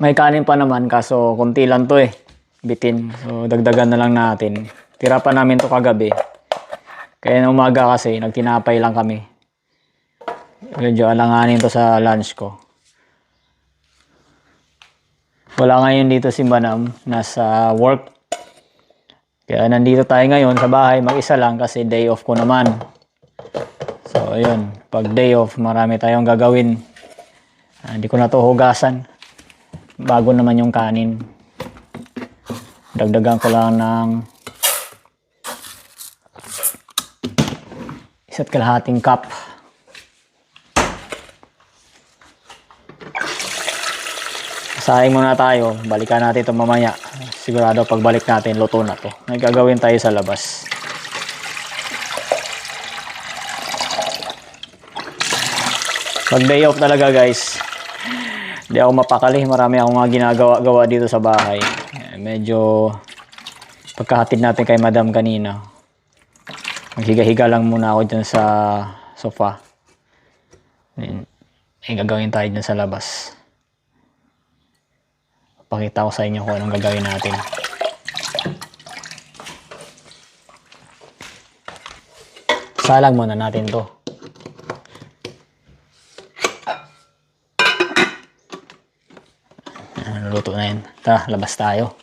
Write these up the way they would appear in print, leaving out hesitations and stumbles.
May kanin pa naman kaso konti lang to eh. Bitin. So dagdagan na lang natin. Tira pa namin to kagabi. Kaya na umaga kasi nagtinapay lang kami. Medyo alanganin to sa lunch ko. Wala ngayon dito si Manam. Nasa work. Kaya nandito tayo ngayon sa bahay. Mag-isa lang kasi day off ko naman. So ayun. Pag day off marami tayong gagawin. Hindi ko na to hugasan. Bago naman yung kanin. Dagdagan ko lang ng 1.5 cup. Sayang muna tayo. Balikan natin ito mamaya. Sigurado pagbalik natin, luto na to. May gagawin tayo sa labas. Pag day off talaga guys, hindi ako mapakali. Marami akong mga ginagawa-gawa dito sa bahay. Medyo pagkahatid natin kay Madam kanina. Maghiga-higa lang muna ako dyan sa sofa. May gagawin tayo dyan sa labas. Pakita ko sa inyo kung anong gagawin natin. Salang muna natin to. Luto na yun. Tara, labas tayo.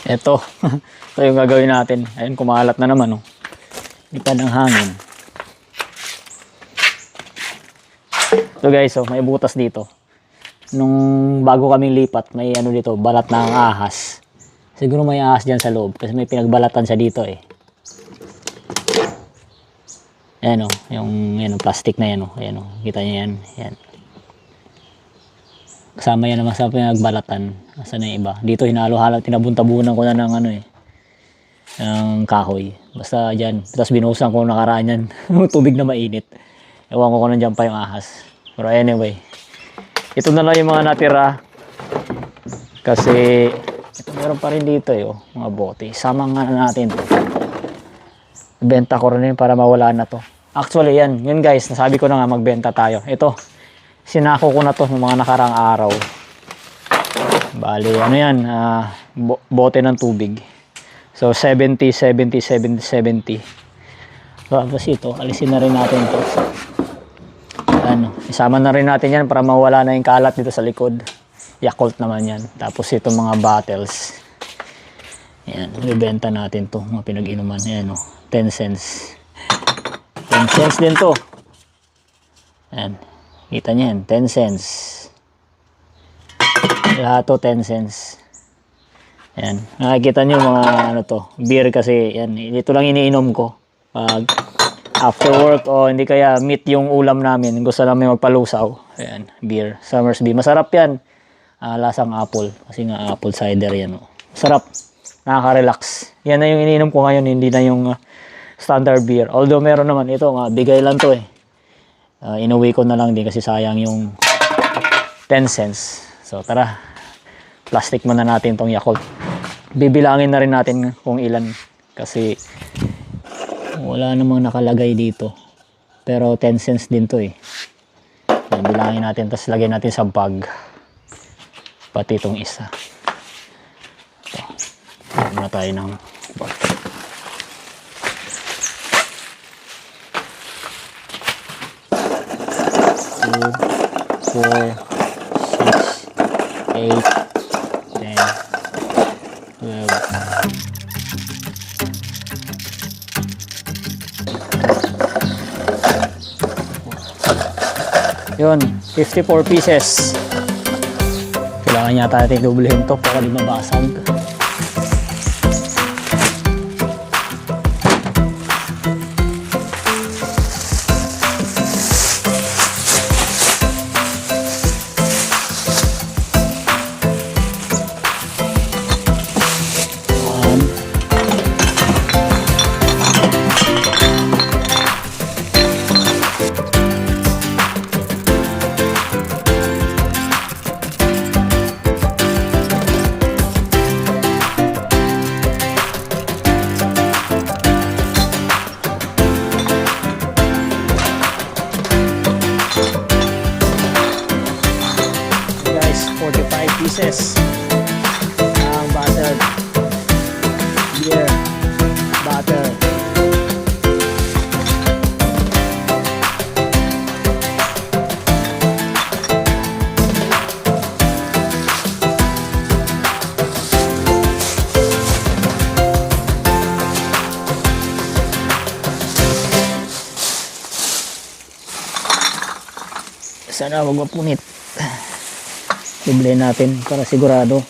Ito. Ito yung gagawin natin. Ayun, kumalat na naman. Oh. Lipad ng hangin. So guys, oh, may butas dito. Nung bago kaming lipat, may ano dito, balat ng ahas. Siguro may ahas dyan sa loob kasi may pinagbalatan siya dito eh. Ayan oh, yung yan, plastic na yan oh. Ayan oh, kita niyo yan. Yan. Kasama yan naman sa pinagbalatan. Asan na yung iba? Dito hinalo-halo, tinabun-tabunan ko na ng ano eh. Ng kahoy. Basta dyan. Tapos binuhusan ko nakaraan yan. Tubig na mainit. Ewan ko kung nandiyan pa yung ahas. Pero anyway, ito na lang yung mga natira. Kasi, ito meron pa rin dito eh, oh, mga bote. Sama nga natin to. Benta ko rin para mawala na to. Actually yan, yun guys, nasabi ko na nga magbenta tayo. Ito, sinako ko na to ng mga nakarang araw. Bali, ano yan, bote ng tubig. So, 70, 70, 70, 70. Tapos ito, alisin na rin natin to. Ano, isama na rin natin yan para mawala na yung kalat dito sa likod. Yakult naman yan. Tapos itong mga bottles. Ayan, ibenta natin to, mga pinag-inuman. Ayan o, 10 cents. 10 cents din to. Ayan, kita nyo yan, 10 cents. Lahat to 10 cents. Ayan, nakikita nyo mga ano to, beer kasi, yan, ito lang iniinom ko. Pag after work o hindi kaya meat yung ulam namin, gusto namin magpalusaw. Ayan, beer, Somersby. Masarap yan. Lasang apple. Kasi nga apple cider yan. Oh. Masarap. Nakaka-relax. Yan na yung iniinom ko ngayon, hindi na yung standard beer. Although meron naman ito, bigay lang to eh. Inuwi ko na lang din kasi sayang yung 10 cents. So tara, plastic muna natin tong Yakult. Bibilangin na rin natin kung ilan. Kasi wala namang nakalagay dito. Pero 10 cents din to eh. Bilangin natin, tapos lagyan natin sa bag. Pati itong isa. Ito. Lagyan muna tayo ng bag. 2, 4, 6, 8, 10, 12. Yun, 54 pieces. Kailangan yata natin doblehin to para di mabasag. pieces ng butter, beer, butter. Sana wag mapunit. I-blend natin para sigurado.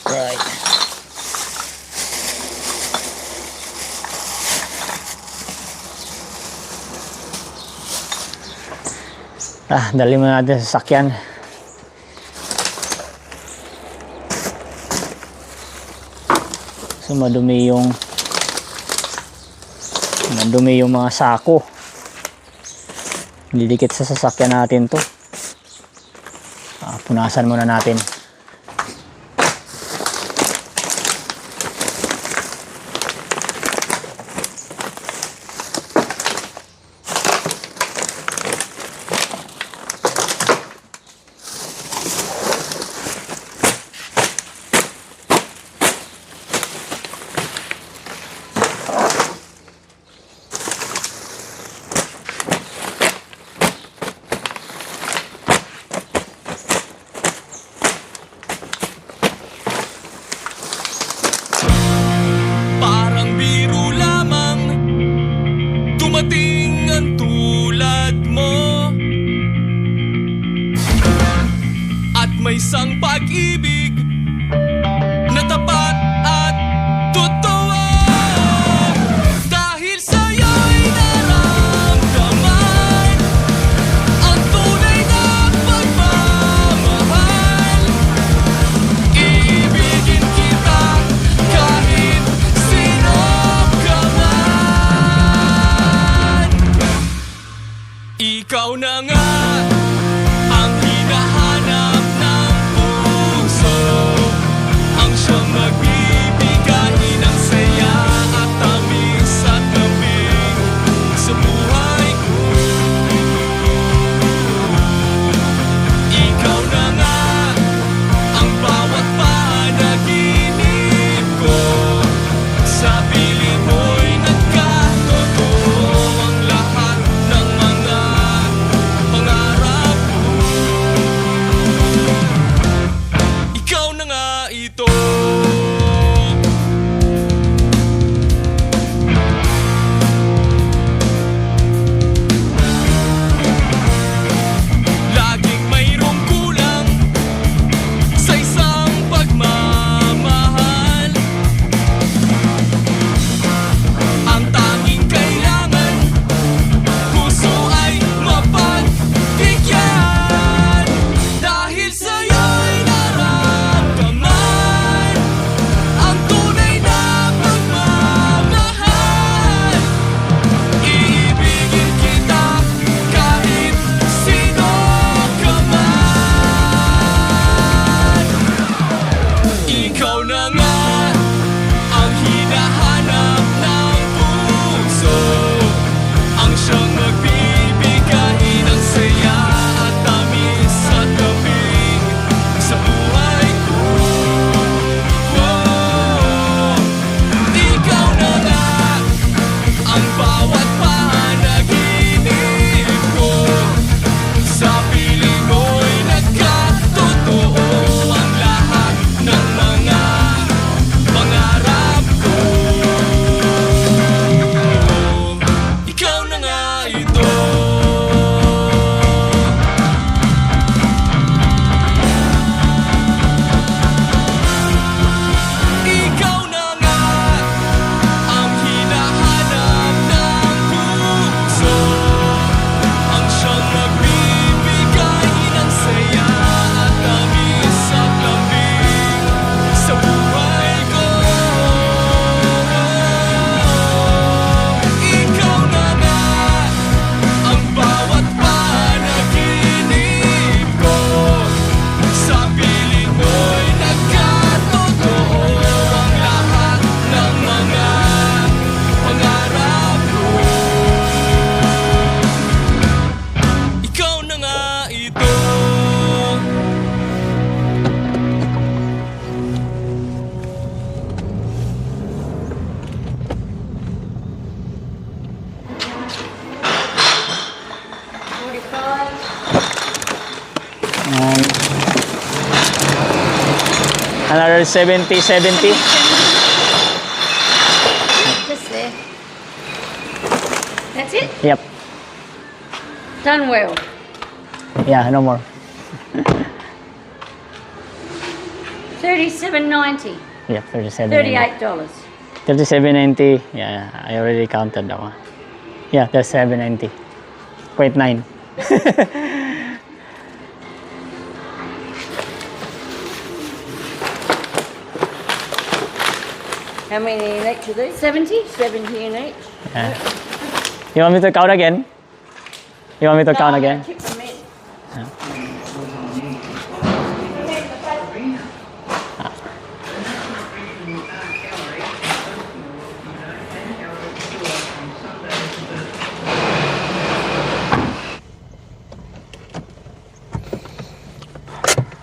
Right. Dali mo natin sa sakyan. So madumi yung mga sako. Didikit sa sasakyan natin to. Punasan muna natin. Parang biro lamang dumating ang tulad mo, at may isang pag-ibig na tapat at totoo. Dahil sa'yo'y naramdaman ang tunay na pagmamahal. Iibigin kita kahit sino ka man. Ikaw na nga ang hinahanap ng puso. Another 70. Just there. That's it? Yep. Done well. Yeah, no more. $37.90. Yep, 37. $38. 37.90. Yeah, I already counted that one. Yeah, that's 7.90. 0.9. How many in each of these? 70? 70 in each. Yeah. You want me to count again? You want me to count I'm again? gonna kick them in.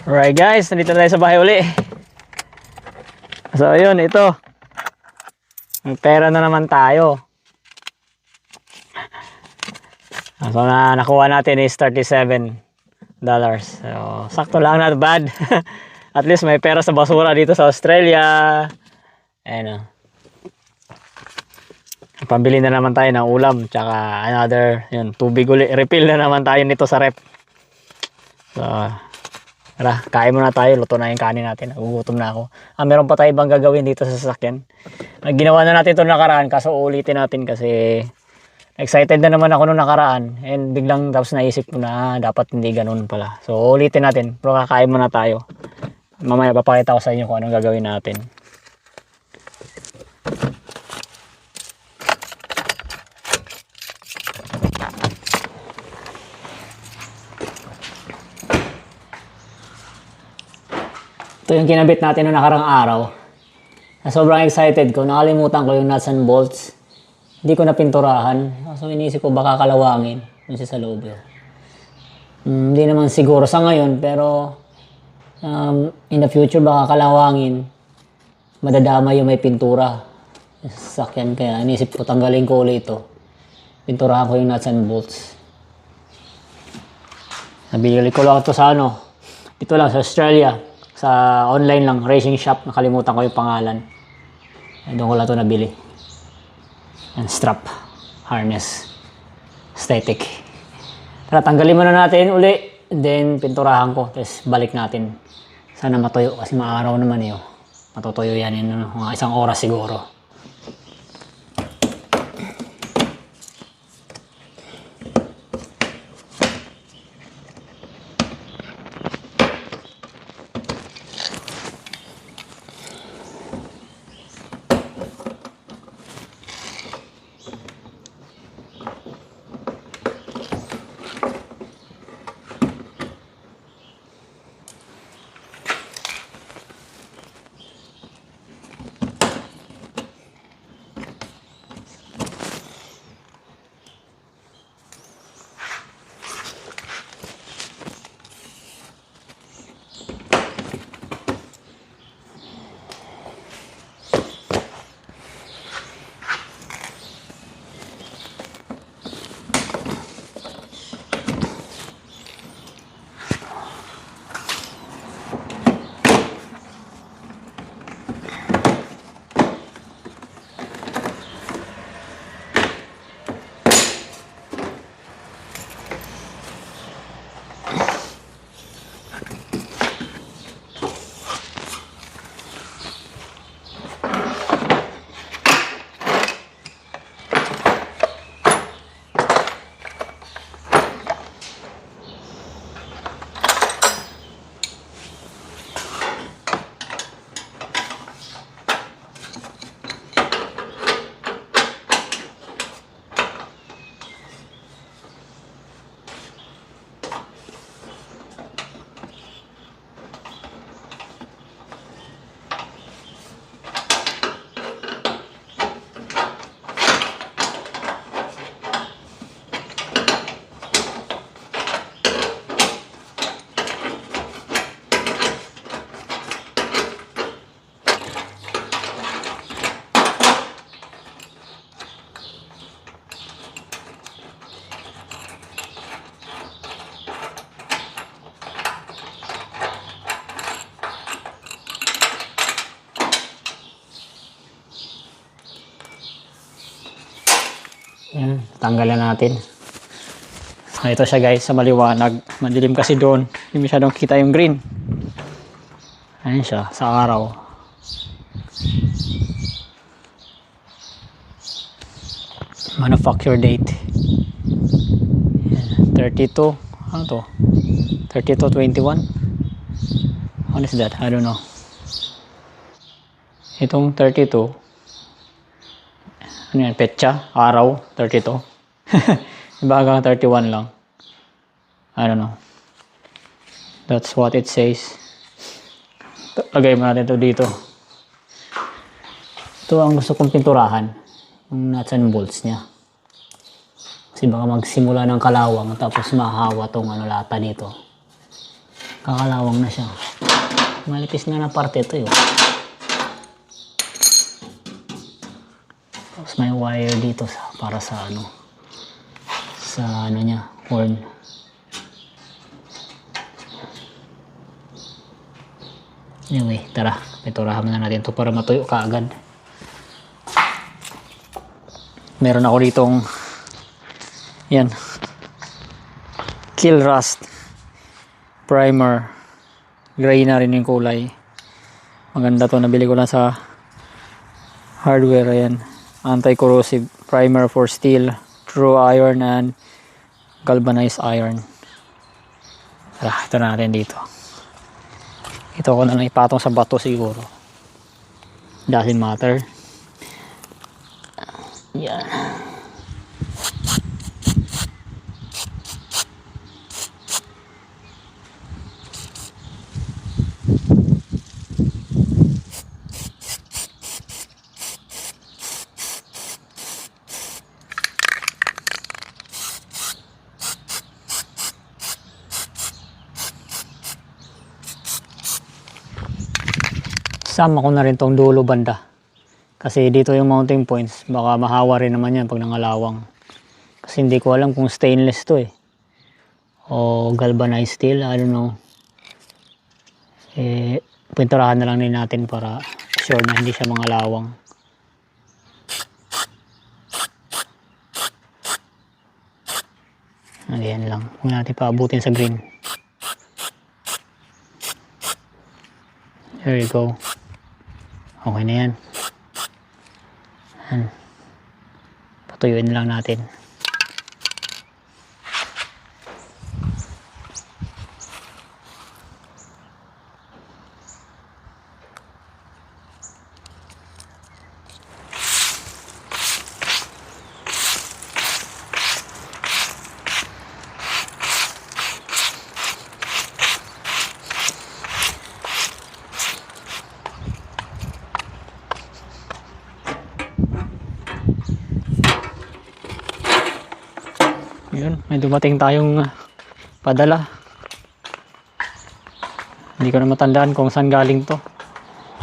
Alright guys, nandito na tayo sa bahay uli. So yun, ito. May pera na naman tayo. So nakuha natin is $37. So sakto lang, not bad. At least may pera sa basura dito sa Australia. Ayan o. Pambili na naman tayo ng ulam. Tsaka another, yun, tubig uli. Refill na naman tayo nito sa rep. So, tara, kain muna tayo. Luto na yung kanin natin. Nagugutom na ako. Meron pa tayo ibang gagawin dito sa sasakyan. Ginawa na natin ito nakaraan. Kaso ulitin natin kasi excited na naman ako nung nakaraan. And biglang tapos naisip ko na dapat hindi ganun pala. So ulitin natin. Pero kakain muna tayo. Mamaya papakita ko sa inyo kung anong gagawin natin. Ito yung kinabit natin noong nakarang araw. Sobrang excited ko. Nakalimutan ko yung nuts and bolts. Hindi ko napinturahan. So inisip ko baka kalawangin. Yung sa loob yun. Hindi naman siguro sa ngayon. Pero in the future baka kalawangin. Madadama yung may pintura. Sa sasakyan. Kaya inisip ko tanggalin ko ulit ito. Pinturahan ko yung nuts and bolts. Nabili ko lang ito sa ano. Ito lang sa Australia. Sa online lang, racing shop. Nakalimutan ko yung pangalan. Doon ko lang ito nabili. And strap. Harness. Static. Tara, tanggalin muna natin uli. Then, pinturahan ko. Tapos, balik natin. Sana matuyo. Kasi maaraw naman yun. Matutuyo yan. Mga isang oras siguro. Yan, tanggalan natin. So, ito siya guys, sa maliwanag. Madilim kasi doon. Hindi masyadong kita yung green. Ayan siya, sa araw. Manufacture date. Ayan, 32. Ano to? 32-21? What is that? I don't know. Itong 32. Ano yan? Petsa? Araw? 32? Diba hanggang 31 lang? I don't know. That's what it says. Lagay mo natin ito dito. Ito ang gusto kong pinturahan. Yung nuts and bolts niya. Kasi baka magsimula ng kalawang tapos mahawa tong ano lata dito. Kakalawang na siya. Malipis nga na parte ito yun. Tapos may wire dito para sa ano. Sa ano niya, horn. Anyway, tara. Piturahan na natin ito para matuyo kaagad. Meron ako ditong yan. Kill Rust primer. Gray na rin yung kulay. Maganda to. Nabili ko lang sa hardware. Ayan. Anti-corrosive primer for steel, true iron and galvanized iron. Tara, ito na natin dito. Ito ko na lang ipatong sa bato siguro. Doesn't matter. Yan. Sama ko na rin tong dulo banda. Kasi dito yung mounting points, baka mahawa rin naman yan pag nangalawang. Kasi hindi ko alam kung stainless to eh. O galvanized steel, I don't know. Eh, pinturahan na lang din natin para sure na hindi siya mangalawang. Ayan lang. Huwag natin paabutin sa green. There you go. Okay na yan. Patuyuin lang natin. Yun, may dumating tayong padala. Hindi ko na matandaan kung saan galing to.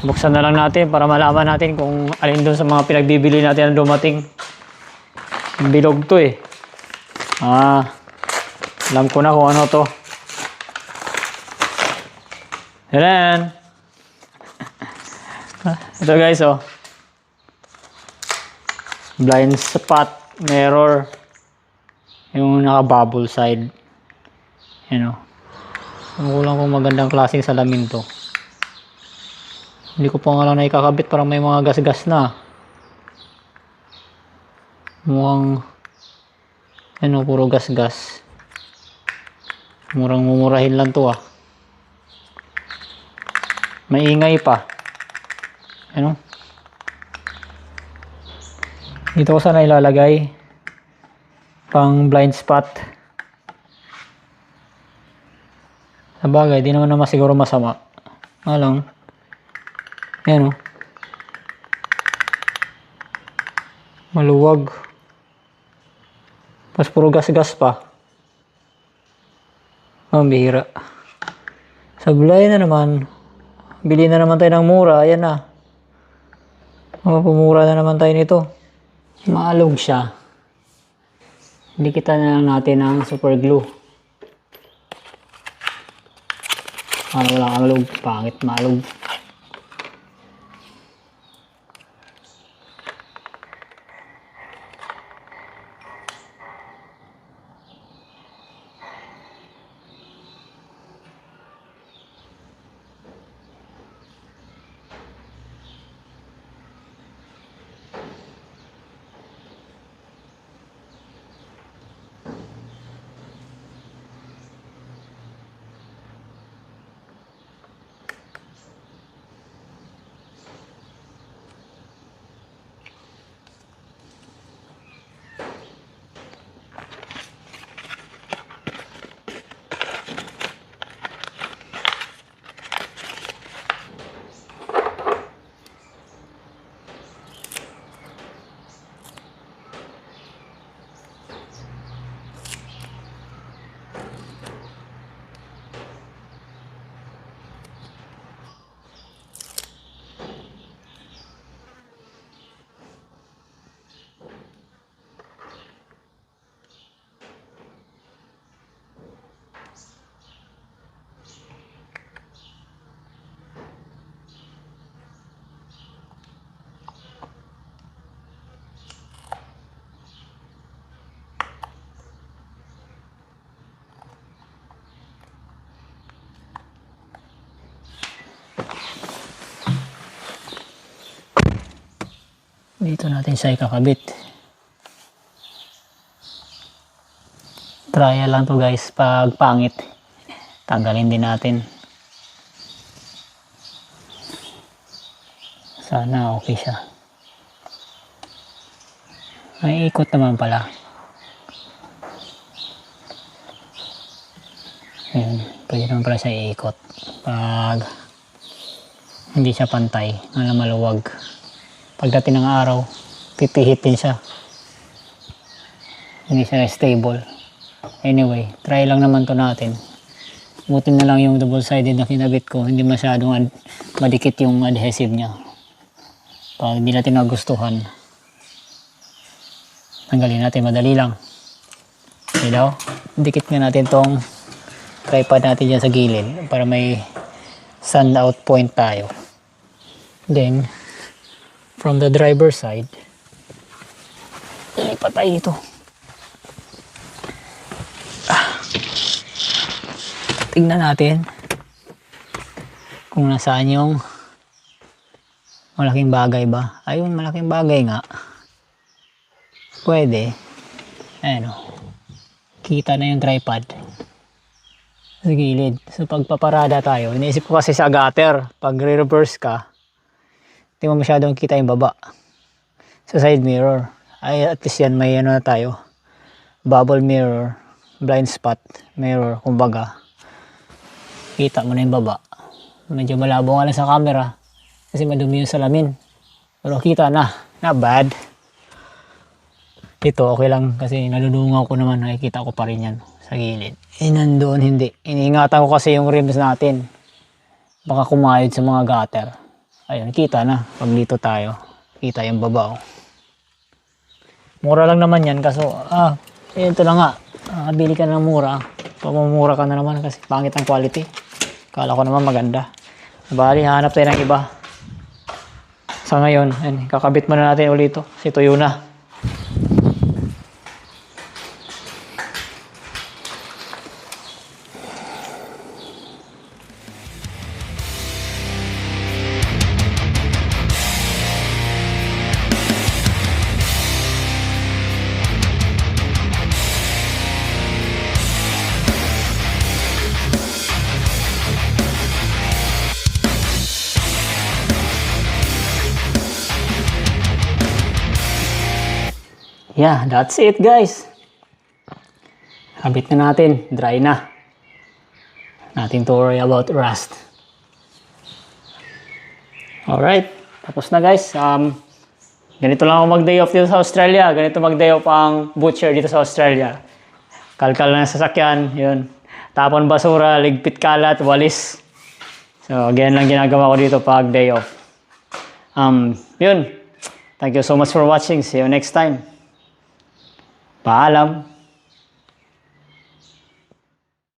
Buksan na lang natin para malaman natin kung alin doon sa mga pinagbibili natin ang dumating. Bilog to eh. Alam ko na kung ano to. Ayan. Ito guys oh. Blind spot mirror. Yung naka-bubble side. Yan o. Ang kulang kung magandang klaseng salamin to. Hindi ko pa nga lang naikakabit. Parang may mga gas-gas na. Mukhang ano, puro gas-gas. Murang-mumurahin lang to ah. May ingay pa. Ano? Dito ko sana ilalagay pang blind spot. Sabagay, di naman naman siguro masama. Lang. Yan o. Maluwag. Mas puro gas-gas pa. Ang bihira. Sablay na naman. Bili na naman tayo ng mura. Ayan na. Pumura na naman tayo nito. Maalog siya. Dikitan na lang natin ng super glue. Para walang alog. Pangit maalog. Dito natin siya ikakabit. Trial lang to guys. Pag pangit, tanggalin din natin. Sana okay siya. May ikot naman pala. Ayan, pwede naman pala siya iikot. Pag hindi siya pantay, maluwag. Pagdating ng araw, pipihit din siya. Hindi siya stable. Anyway, try lang naman to natin. Buti na lang yung double-sided na kinabit ko, hindi masyadong madikit yung adhesive niya. Pag hindi natin nagustuhan, tanggalin natin, madali lang. Okay daw, dikit nga natin tong tripod natin dyan sa gilid para may sun out point tayo. Then, from the driver side, ilipat tayo dito. Tignan natin kung nasaan yung malaking bagay ba. Ayun, malaking bagay nga. Pwede. Ayan o. Kita na yung tripod sa gilid. So pagpaparada tayo, iniisip ko kasi sa gutter, pag re-reverse ka, hindi mo masyadong kita yung baba sa side mirror. Ay at least yan may ano na tayo, bubble mirror, blind spot mirror, kumbaga kita mo na yung baba. Medyo malabo nga lang sa camera kasi madumi yung salamin, pero kita na, not bad. Ito okay lang kasi nalulungaw ko naman, nakikita ko pa rin yan sa gilid. Eh nandoon hindi, iniingatan ko kasi yung rims natin, baka kumayod sa mga gutter. Ayun, kita na. Pag dito tayo, kita yung baba. Oh. Mura lang naman yan. Kaso, ito lang nga. Bili ka ng mura. Pamumura ka na naman kasi pangit ang quality. Kala ko naman maganda. Bali, hanap tayo ng iba. Sa ngayon, yan, kakabit muna natin ulit ito. Kasi tuyo na. Yeah, that's it guys. Habit na natin. Dry na. Nothing to worry about rust. Alright. Tapos na guys. Ganito lang ako mag-day off dito sa Australia. Ganito mag-day off ang butcher dito sa Australia. Kalkal na sa sasakyan. Yun. Tapon basura, ligpit kalat, walis. So, again lang ginagawa ko dito pag day off. Yun. Thank you so much for watching. See you next time. Paalam.